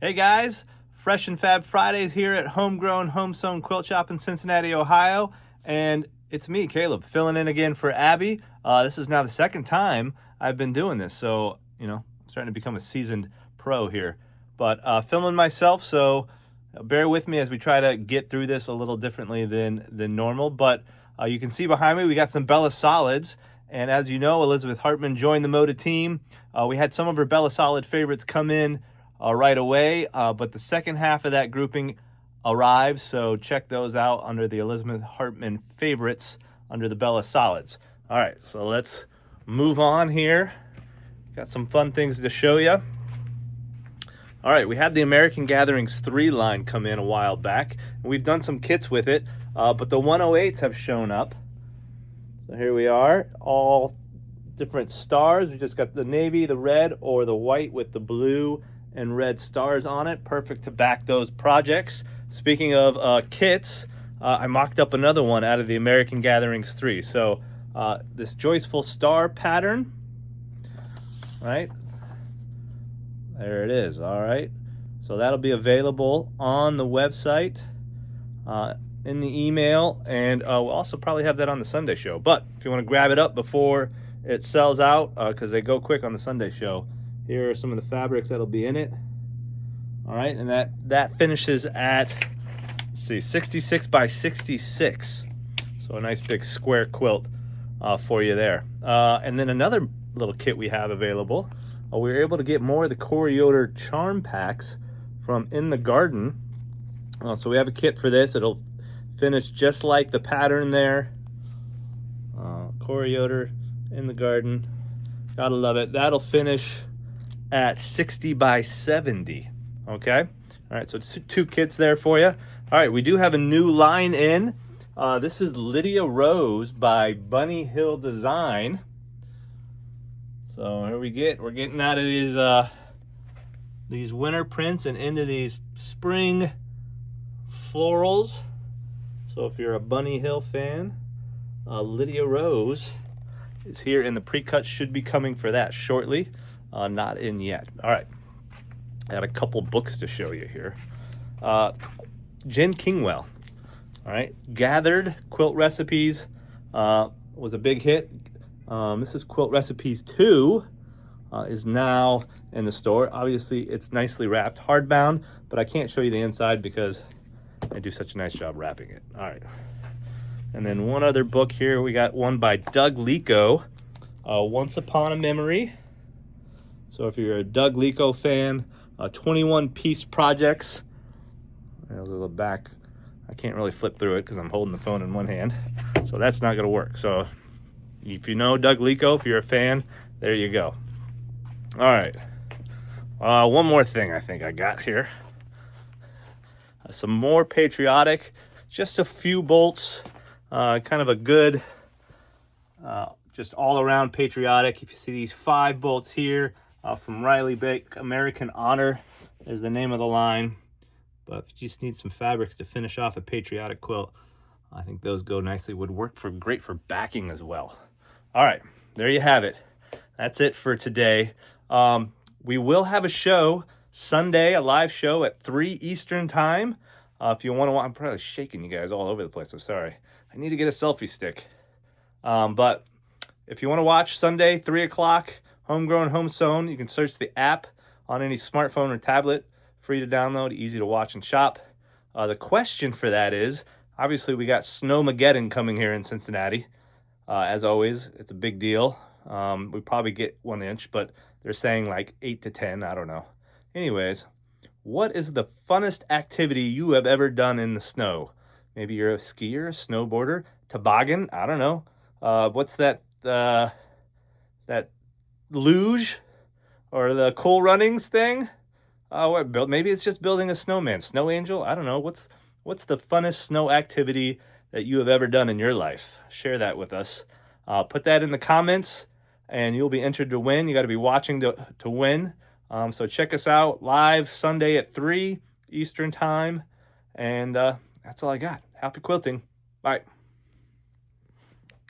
Hey guys, Fresh and Fab Fridays here at HomeGrown HomeSewn Quilt Shop in Cincinnati, Ohio. And it's me, Caleb, filling in again for Abbey. This is now the second time I've been doing this. So, I'm starting to become a seasoned pro here. But filming myself, so bear with me as we try to get through this a little differently than normal. But you can see behind me, we got some Bella Solids. And as you know, Elizabeth Hartman joined the Moda team. We had some of her Bella Solid favorites come in right away, but the second half of that grouping arrives, so check those out under the Elizabeth Hartman favorites under the Bella Solids. All right, so let's move on here. Got some fun things to show you. All right, we had the American Gatherings 3 line come in a while back, and we've done some kits with it, but the 108s have shown up. So here we are, all different stars. We just got the navy, the red, or the white with the blue and red stars on it. Perfect to back those projects. Speaking of kits, I mocked up another one out of the American Gatherings 3. So this joyful star pattern, right? There it is. All right. So that'll be available on the website, in the email, and we'll also probably have that on the Sunday show. But if you want to grab it up before it sells out, because they go quick on the Sunday show, here are some of the fabrics that'll be in it. All right, and that finishes at, let's see, 66 by 66. So a nice big square quilt for you there. And then another little kit we have available. We were able to get more of the Corioder charm packs from In the Garden. So we have a kit for this. It'll finish just like the pattern there. Corioder In the Garden. Gotta love it. That'll finish at 60 by 70. Okay, all right, so two kits there for you. All right, we do have a new line in. This is Lydia Rose by Bunny Hill Design. So here we're getting out of these winter prints and into these spring florals. So if you're a Bunny Hill fan, Lydia Rose is here, and the pre-cut should be coming for that shortly. Not in yet. All right, I got a couple books to show you here. Jen Kingwell, all right, Gathered Quilt Recipes was a big hit. This is Quilt Recipes 2, is now in the store. Obviously, it's nicely wrapped, hardbound, but I can't show you the inside because I do such a nice job wrapping it. All right, and then one other book here. We got one by Doug Lico, Once Upon a Memory. So if you're a Doug Lico fan, 21-piece projects. There's a little back. I can't really flip through it because I'm holding the phone in one hand. So that's not going to work. So if you know Doug Lico, if you're a fan, there you go. All right. One more thing I think I got here. Some more Patriotic. Just a few bolts. Kind of a good, just all-around Patriotic. If you see these 5 bolts here, from Riley Bake, American Honor is the name of the line. But if you just need some fabrics to finish off a Patriotic quilt, I think those go nicely. Would work great for backing as well. All right, there you have it. That's it for today. We will have a show Sunday, a live show at 3 Eastern time. If you want to, I'm probably shaking you guys all over the place. I'm sorry. I need to get a selfie stick. But if you want to watch Sunday, 3 o'clock, HomeGrown HomeSewn, you can search the app on any smartphone or tablet. Free to download, easy to watch and shop. The question for that is, obviously we got Snowmageddon coming here in Cincinnati. As always, it's a big deal. We probably get 1 inch, but they're saying like 8 to 10. I don't know. Anyways, what is the funnest activity you have ever done in the snow? Maybe you're a skier, a snowboarder, toboggan. I don't know. What's that luge or the Cool Runnings thing? Maybe it's just building a snowman, snow angel. I don't know. What's the funnest snow activity that you have ever done in your life? Share that with us. Put that in the comments, and you'll be entered to win. You got to be watching to win. So check us out live Sunday at 3 Eastern time, and that's all I got. Happy quilting. Bye.